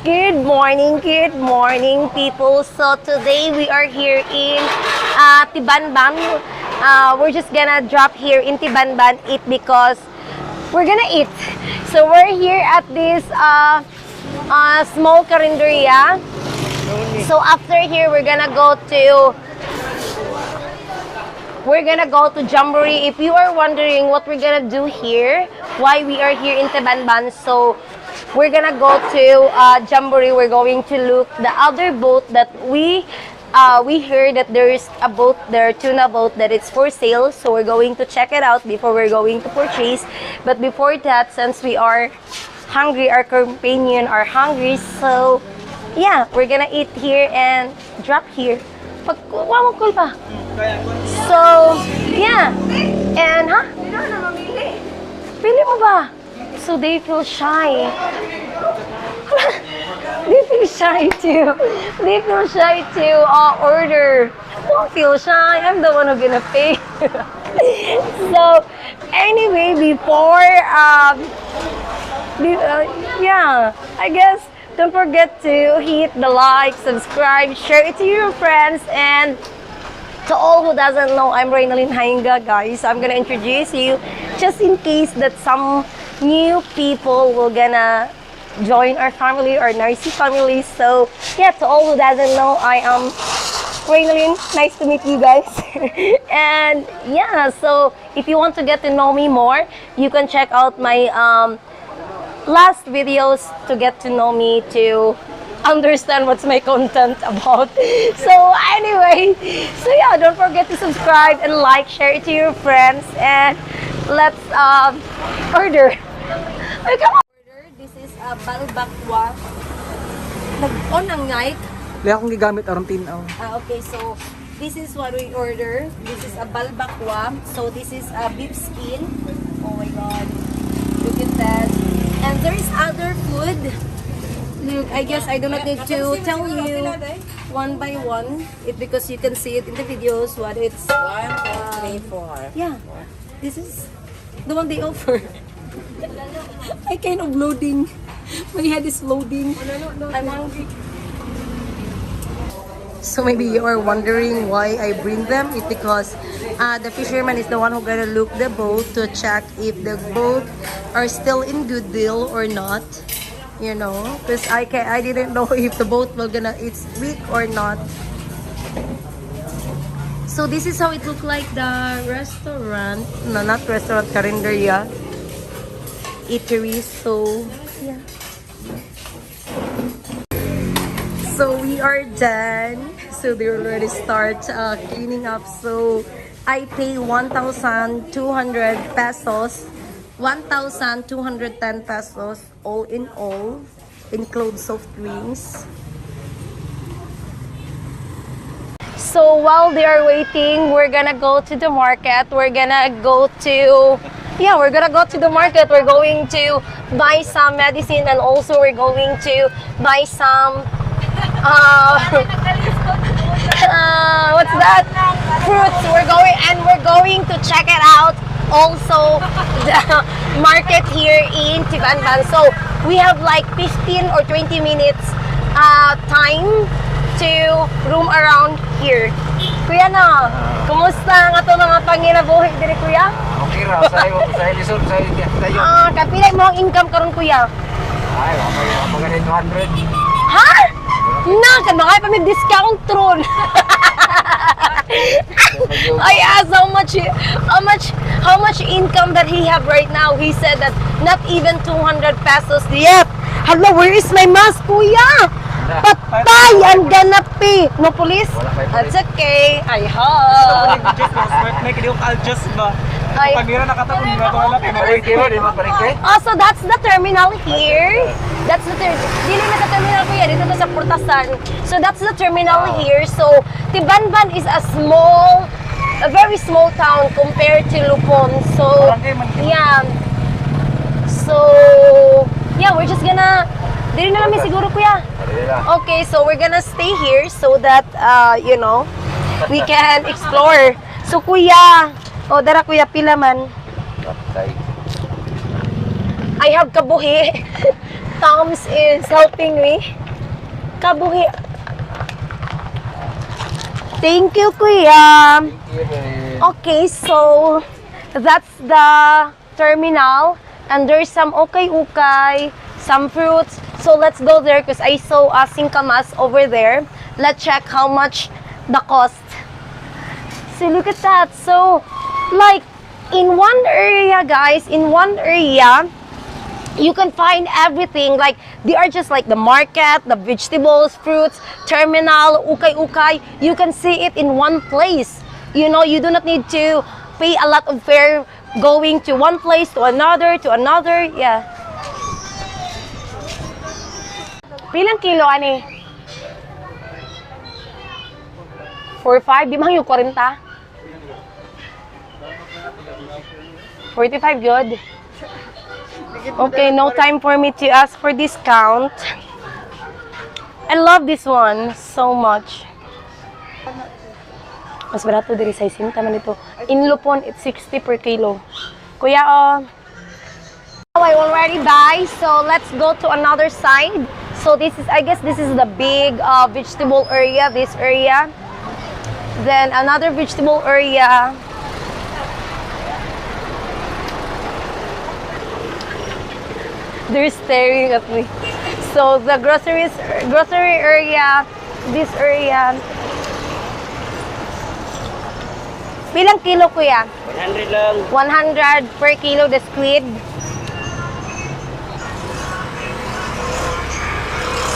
Good morning, people. So today we are here in Tiban. We're just gonna drop here in Tiban eat because we're gonna eat. So we're here at this small carinderia. So after here, we're gonna go to Jamboree. If you are wondering what we're gonna do here, why we are here in Tiban, so we're gonna go to Jamboree. We're going to look the other boat that we heard that there is a boat there, tuna boat, that it's for sale. So we're going to check it out before we're going to purchase. But before that, since we are hungry, our companion are hungry, so yeah, we're gonna eat here and drop here. So yeah, and pili mo ba? So they feel shy. They feel shy too. They feel shy to order. Don't feel shy. I'm the one who's gonna pay. So anyway, yeah, I guess don't forget to hit the like, subscribe, share it to your friends, and to all who doesn't know, I'm Reynalyn Hainga, guys. I'm gonna introduce you just in case that some new people will gonna join our family, our Narcy family. So yeah, to all who doesn't know, I am Reynalyn. Nice to meet you guys. And yeah, so if you want to get to know me more, you can check out my last videos to get to know me, to understand what's my content about. So anyway, so yeah, don't forget to subscribe and like, share it to your friends, and let's order. Ay, come on. This is a balbakwa. Nag-on ang night. Hindi akong gigamit aron tinaw. Okay, so this is what we order. This is a balbakwa. So this is a beef skin. Oh my god. Look at that. And there is other food. Look, I guess I do not need to tell you one by one. Because you can see it in the videos what it's. 1, 2, 3, 4. Yeah. This is the one they offer. I kind of loading. My head is loading. I'm hungry. So maybe you are wondering why I bring them. It's because the fisherman is the one who gonna look the boat to check if the boat are still in good deal or not. You know, because I didn't know if the boat will gonna it's weak or not. So this is how it look like, the restaurant. No, not restaurant, carinderia. Eatery. So yeah. So we are done. So they already start cleaning up. So I pay 1,200 pesos. 1,210 pesos all in all, include soft drinks. So while they are waiting, we're gonna go to the market. We're gonna go to the market. We're going to buy some medicine, and also we're going to buy some what's that? Fruits. We're going to check it out. Also the market here in Tiban. So we have like 15 or 20 minutes time to roam around here. Kuya na, kumusta ang ato mga panginabuhi diri, kuya? Okay ra, sa lisod sa dayo. Kapila mo ang income karon, kuya? Ay, mga 200. Ha? Na, kanangay pa may discount tron. I asked how much income that he have right now. He said that not even 200 pesos yet. Hello, where is my mask, kuya? Patay! I'm gonna pay. No police? That's okay. I hope. Make it I'll just ba. Ay. Pagmira nakatapon nga wala kay So that's the terminal here. That's the dili na sa terminal ko yan, dito sa Portasan. So that's the terminal here. So Tibanban is a very small town compared to Lupon. So yeah. So yeah, we're just gonna dili na kami siguro, kuya. Okay, so we're gonna stay here so that you know, we can explore. So kuya, dara kuya, pila man. I have kabuhi. Tom's is helping me. Kabuhi. Thank you, Kuya. Okay, so that's the terminal. And there's some ukay-ukay, some fruits. So let's go there because I saw a singkamas over there. Let's check how much the cost. So look at that. So like in one area, guys, in one area, you can find everything. Like they are just like the market, the vegetables, fruits, terminal, ukay-ukay. You can see it in one place. You know, you do not need to pay a lot of fare going to one place to another, yeah. Pilang kilo, ani? 4-5, di ba yung 40? 45, good. Okay, no time for me to ask for discount. I love this one so much. Mas barato diri sa isinta man ito. In Lupon, it's 60 per kilo. Kuya, I already buy, so let's go to another side. So this is, I guess this is the big vegetable area, this area. Then another vegetable area. They're staring at me. So the grocery area, this area. Pilang kilo, kuya? 100 lang. 100 per kilo the squid.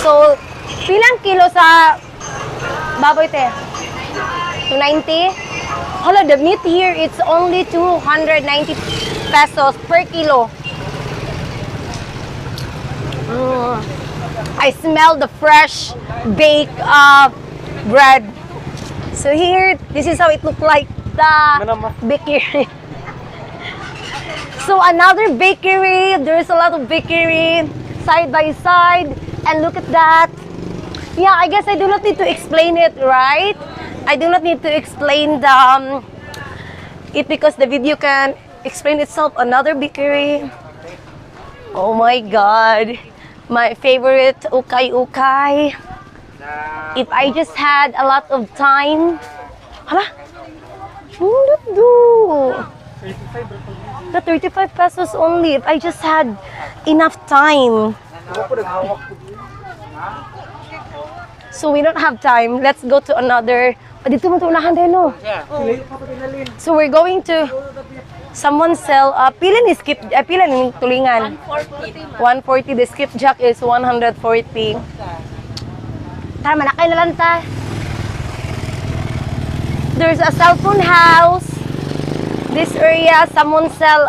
So, pilang kilo sa baboy te? 290? Hala, the meat here, it's only 290 pesos per kilo. I smell the fresh baked bread. So here, this is how it look like. The bakery. So another bakery, there's a lot of bakery side by side, and look at that. Yeah, I guess I do not need to explain it, right? I do not need to explain it because the video can explain itself. Another bakery. Oh my God, my favorite ukay-ukay. If I just had a lot of time. Hala. The 35 pesos only if I just had enough time. So we don't have time. Let's go to another. Dito mo tunahan din, no? So we're going to someone sell pila ni skip pila ni tulingan? 140. The skipjack is 140. Tara, manakay na lang ta. There's a cell phone house. This area, someone sell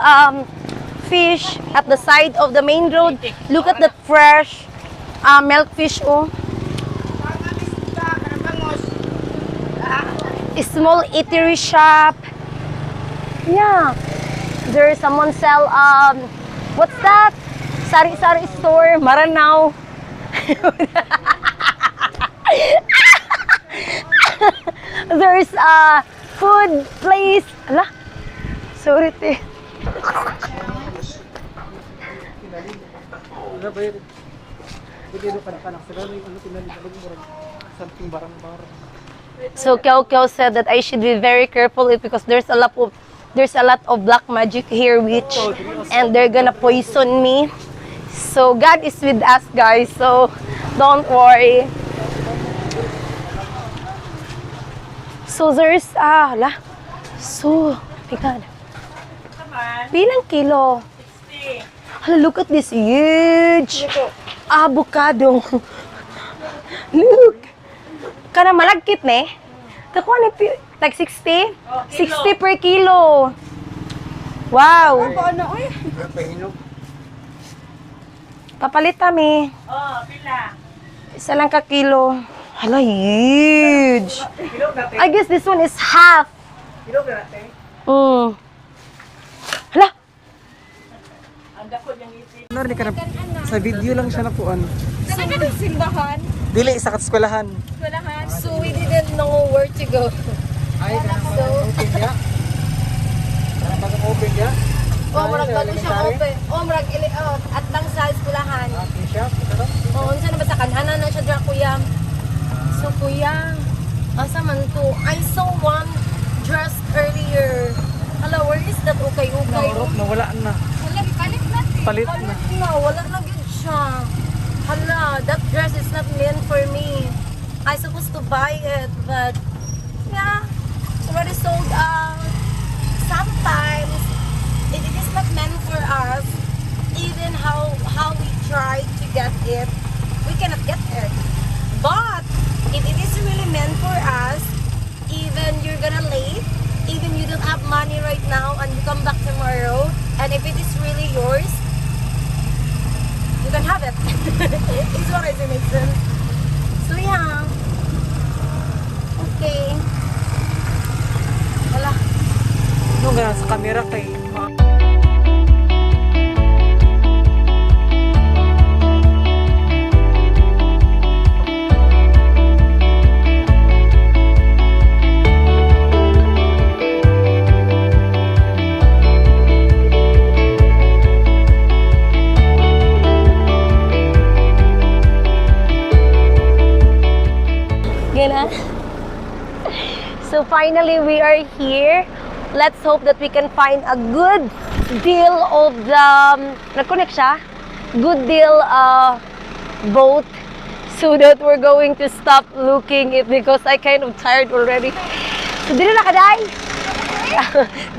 fish at the side of the main road. Look at the fresh milk fish. Oh, a small eatery shop. Yeah, there's someone sell what's that? Sari-sari store, Maranao. There's a food place. Ala, sorry te. So Kyo said that I should be very careful because there's a lot of black magic here, witch, and they're gonna poison me. So God is with us, guys. So don't worry. So there's so pikan. Pilang kilo? 60. Look at this huge avocado. Look. Kana malagkit ne? Kakuha ni like 60? 60 per kilo. Wow. Papalit kami. Oh, pila. Isa lang ka kilo. Hala, huge. I guess this one is half. Hala. Sa video lang siya nakuan. Saan ka ng simbahan? Dili sa eskwelahan. Walahan. So we didn't know where to go. Ay, kanang open ya. Kanang open ya. Oh, murag bago siya open. Oh, murag at lang sa eskulahan. T-shirt. Oh, unsa na ba sa kanhanan na siya dra kuya? So kuya, asa man to? I saw one dress earlier. Hala, where is that ukay-ukay? Nawala na. Wala, palit natin. Palit na. No, wala na yun siya. Hala, that dress is not meant for me. I supposed to buy it, but yeah, it's already sold out. Sometimes it is not meant for us. Even how we try to get it, we cannot get it. But if it is really meant for us, even you're gonna late, even you don't have money right now and you come back tomorrow, and if it is really yours, you can have it. It's what I say makes sense. So yeah. Okay. Wala. Ano nga sa camera kay... Gana? So finally we are here. Let's hope that we can find a good deal of the nag-connect siya? Good deal boat, so that we're going to stop looking it because I kind of tired already. So dito na kaday.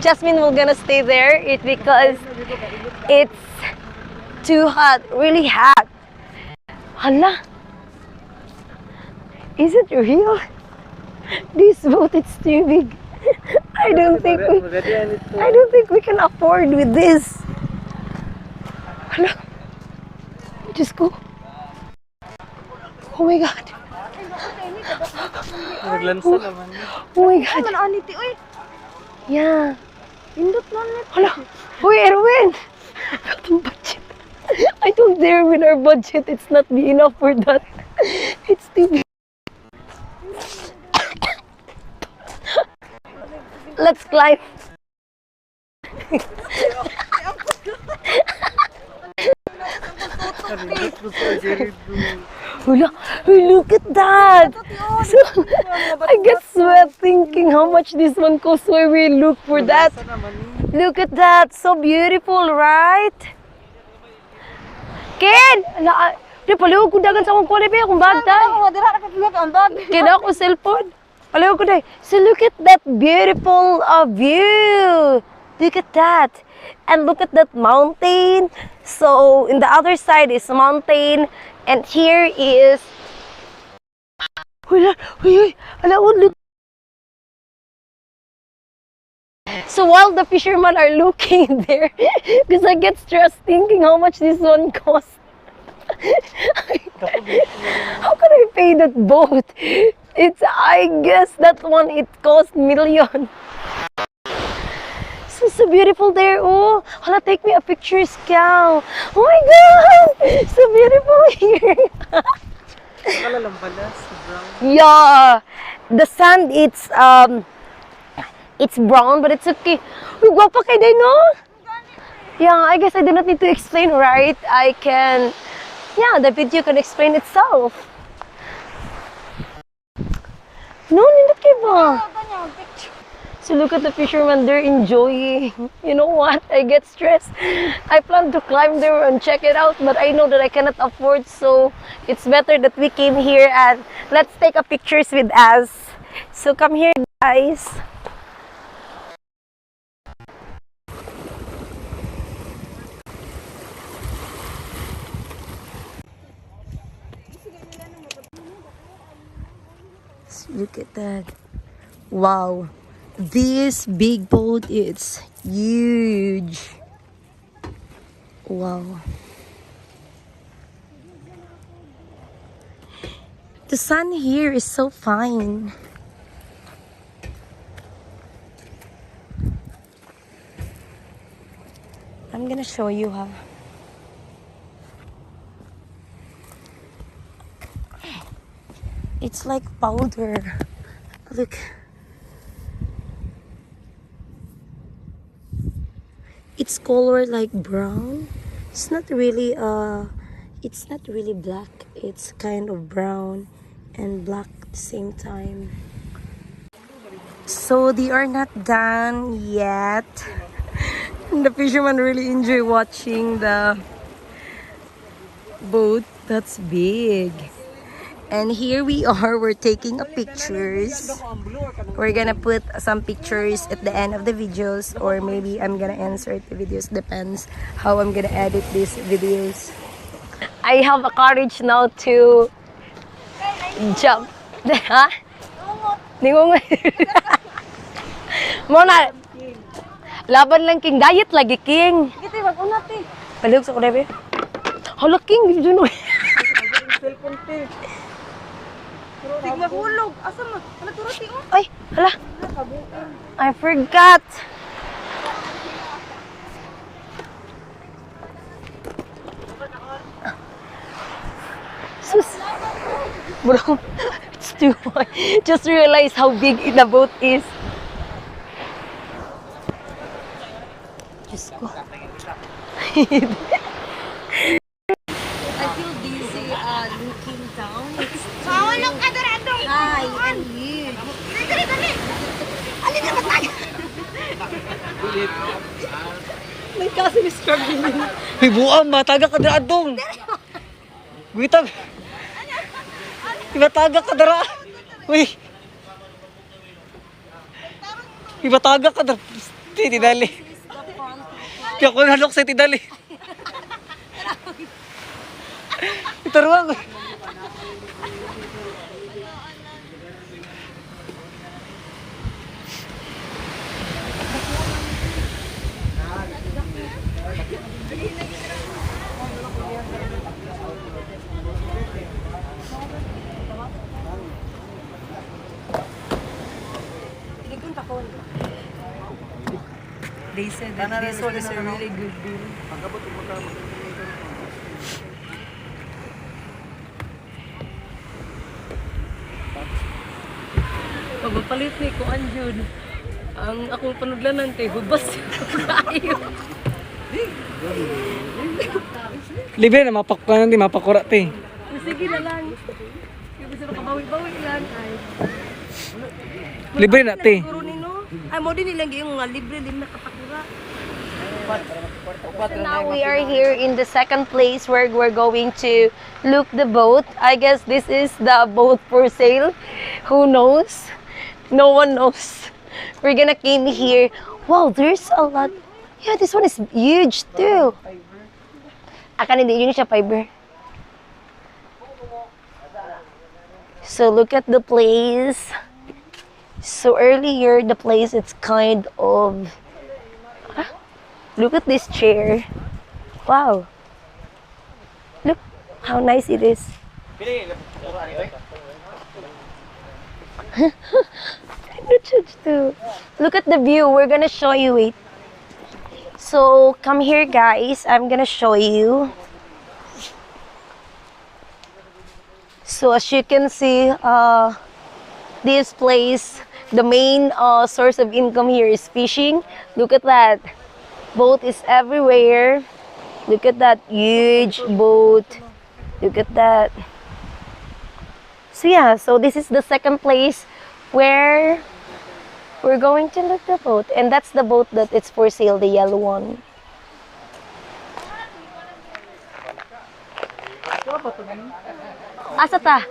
Jasmine will gonna stay there because it's too hot, really hot. Hala. Is it real? This boat is too big. I don't think we can afford with this. Hala. Just go. Oh my god. Naglansa naman. Oh my god. Yeah. Hala. Uy, Erwin. Itong budget. I told Erwin our budget, it's not be enough for that. It's too big. Let's climb. Look at that. So, I get sweat thinking how much this one costs where we look for that. Look at that. So beautiful, right? Ken! Di paliw ko dagan sa akong kuwan pa akong bag tay. Kina ako cellphone. Paliw ko day. So look at that beautiful view. Look at that. And look at that mountain. So in the other side is mountain, and here is. Look. So while the fishermen are looking there, because I get stressed thinking how much this one costs. How can I pay that boat? I guess that one it cost million. So beautiful there. Oh, hala, take me a picture, Scout. Oh my god, so beautiful here. Yeah, the sand it's brown, but it's okay. Uy, guwapa kayo din, no? Yeah, I guess I do not need to explain, right? Yeah, the video can explain itself. No, nindot kayo ba? So look at the fishermen, they're enjoying. You know what? I get stressed. I plan to climb there and check it out, but I know that I cannot afford, so it's better that we came here and let's take a pictures with us. So come here, guys. Look at that. Wow. This big boat is huge. Wow. The sun here is so fine. I'm gonna show you how. It's like powder. Look. It's color like brown. It's not really black. It's kind of brown and black at the same time. So they are not done yet. The fishermen really enjoy watching the boat. That's big. And here we are, we're taking a pictures. We're gonna put some pictures at the end of the videos, or maybe I'm gonna insert the videos, depends how I'm gonna edit these videos. I have a courage now to jump. Ha? Ningungot. Mona, laban lang king, diet lagi king. Ito, wag-unat eh. Palug sa kudabe. Hala king, di dyan. Tigma hulog. Asa mo? Ano turati oh? Ay, hala. I forgot. Sus. Bro, it's too much. Just realize how big the boat is. Diyos ko. I feel dizzy looking down. It's Mahulog ka dorado. high and huge. Dali, dali. Alin na matay. May kasi ni struggling. Uy, buang, mataga ka dara dong. Guitag. Ibataga ka dara. Uy. Ibataga ka dara. Tidali. Kaya ko nalok sa tidali. Itaruang. They said that this one is a really good deal. Pagpapalit ni ko Anjun. Ang akong panudlanan kay hubas kayo. Libre na mapakkuan di mapakura te. Sige na lang. Kaya gusto makabawi-bawi lang. Ay. Libre na te. Siguro nino. Ay mo din nilang yung nga libre din nakapakura. So now we are here in the second place where we're going to look the boat. I guess this is the boat for sale. Who knows? No one knows. We're gonna came here. Wow, there's a lot. Yeah, this one is huge too. Akan hindi yun siya fiber. So look at the place. So earlier the place it's kind of look at this chair. Wow. Look how nice it is. Look at the view. We're gonna show you it. So come here guys. I'm gonna show you. So as you can see, this place, the main source of income here is fishing. Look at that. Boat is everywhere. Look at that huge boat. Look at that. So yeah, so this is the second place where we're going to look the boat. And that's the boat that it's for sale, the yellow one. Asa ta?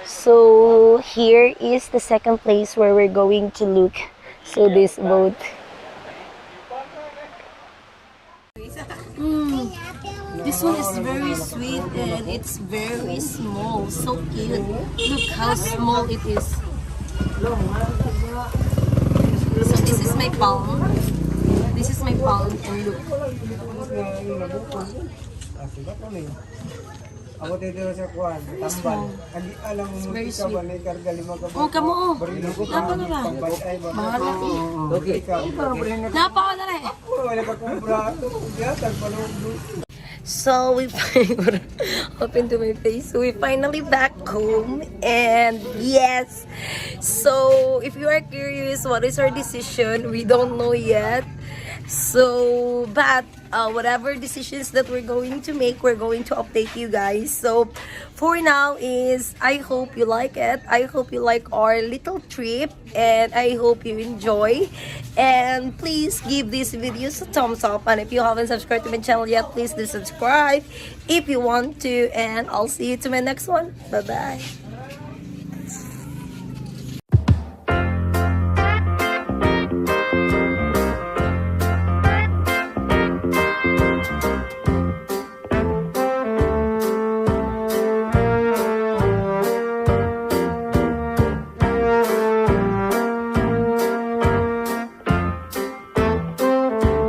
So here is the second place where we're going to look. So this boat. This one is very sweet and it's very small. So cute. Look how small it is. So this is my palm. This is my palm and look. Ako dito sa kuwan, tambal. Alam mo very ikaw sweet. ba na ikarga lima ka ba? Oh, kamo oh. Napa na lang. Bahala. Okay. Ikaw. Napa ka na lang. Wala ka kumbra. Diya, tagpalong. So we open to my face. So we finally back home, and yes. So if you are curious, what is our decision? We don't know yet. So, but whatever decisions that we're going to make, we're going to update you guys. So for now is, I hope you like it. I hope you like our little trip, and I hope you enjoy. And please give these videos a thumbs up, and if you haven't subscribed to my channel yet, please do subscribe if you want to, and I'll see you to my next one. Bye bye.